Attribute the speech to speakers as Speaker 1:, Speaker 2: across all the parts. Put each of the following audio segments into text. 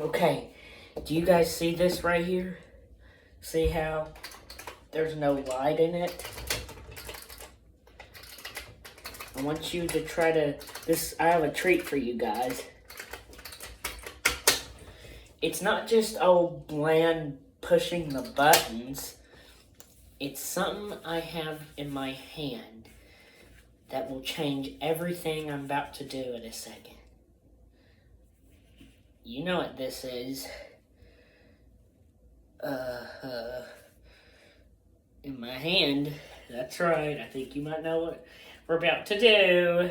Speaker 1: Okay, do you guys see this right here? See how there's no light in it? I want you to try to, I have a treat for you guys. It's not just old bland pushing the buttons. It's something I have in my hand that will change everything I'm about to do in a second. You know what this is. In my hand. That's right. I think you might know what we're about to do.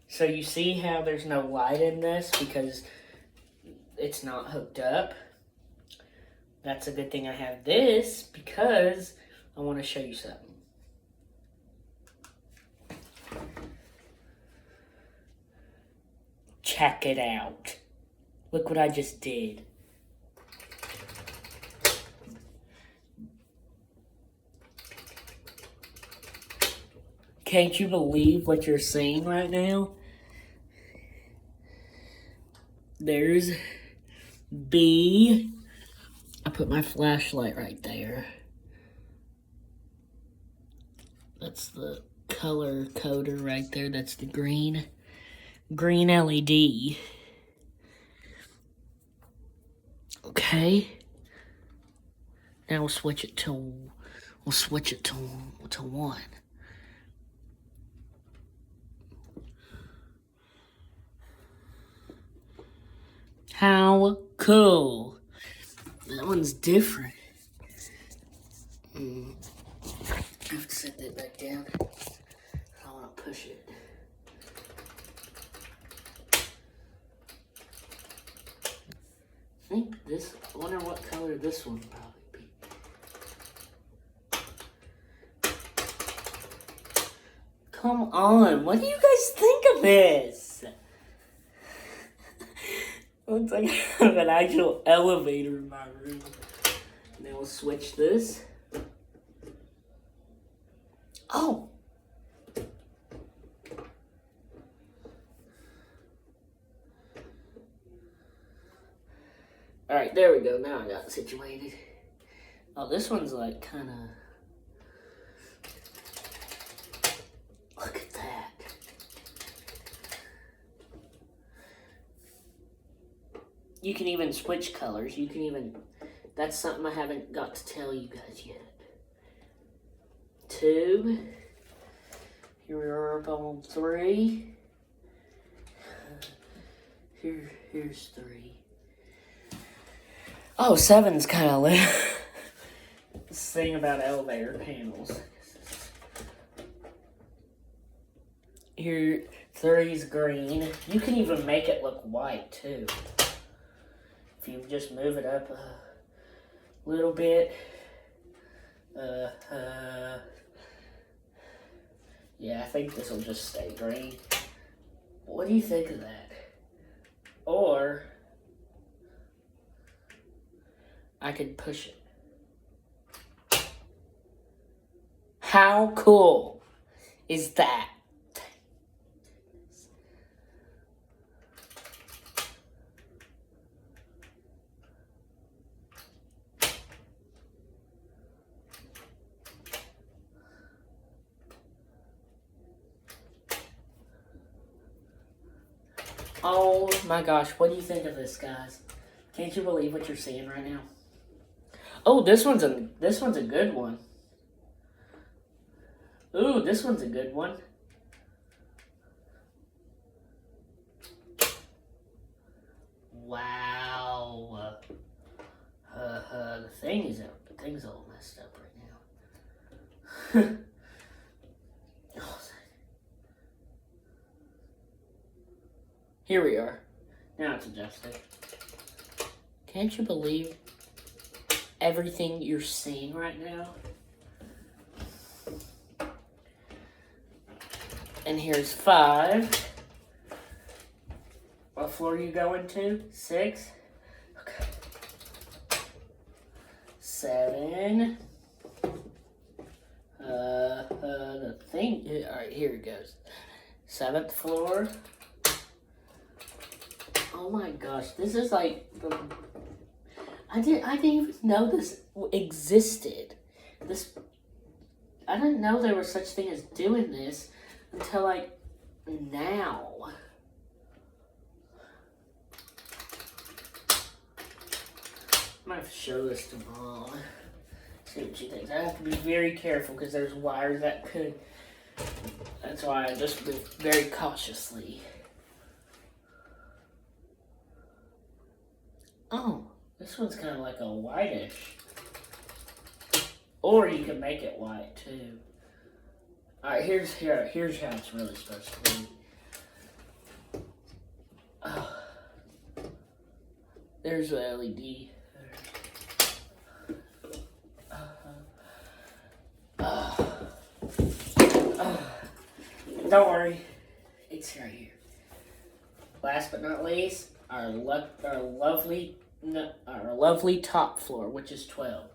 Speaker 1: So you see how there's no light in this because it's not hooked up. That's a good thing I have this because I want to show you something. Check it out. Look what I just did. Can't you believe what you're seeing right now? There's B. I put my flashlight right there. That's the color coder right there. That's the green LED. Okay. Now we'll switch it to 1. How cool. That one's different. I have to set that back down. I want to push it. I wonder what color this one would probably be. Come on, what do you guys think of this? Looks like I have an actual elevator in my room. Now we'll switch this. Oh! Alright, there we go. Now I got it situated. Oh, this one's like kind of... Look at that. You can even switch colors. You can even... That's something I haven't got to tell you guys yet. 2. Here we are up on 3. Here's 3. Oh, 7's kind of lit. This thing about elevator panels. Here, 3's green. You can even make it look white, too. If you just move it up a little bit. Yeah, I think this will just stay green. What do you think of that? Or I could push it. How cool is that? Oh my gosh, what do you think of this, guys? Can't you believe what you're seeing right now? Oh, this one's a good one. Ooh, this one's a good one. Wow. The thing's all messed up right now. Here we are. Now it's adjusted. Can't you believe everything you're seeing right now? And here's 5. What floor are you going to? 6? Okay. 7. The thing. Alright, here it goes. 7th floor. Oh my gosh, this is like I didn't even know this existed. I didn't know there was such thing as doing this until like now. I'm gonna have to show this to Mom. See what she thinks. I have to be very careful because there's wires that could. That's why I just move very cautiously. Oh, this one's kind of like a whitish. Or you can make it white too. Alright, here's how it's really supposed to be. There's the LED. Don't worry, it's right here. Last but not least, our lovely top floor, which is 12.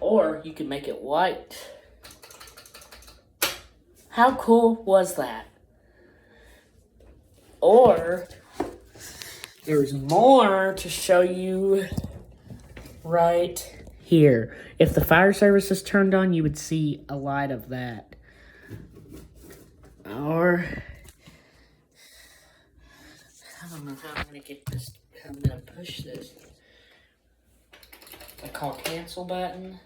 Speaker 1: Or you can make it white. How cool was that? Or there's more to show you right here. If the fire service is turned on, you would see a light of that. Or I don't know how I'm gonna get this. I'm gonna push this. I call cancel button.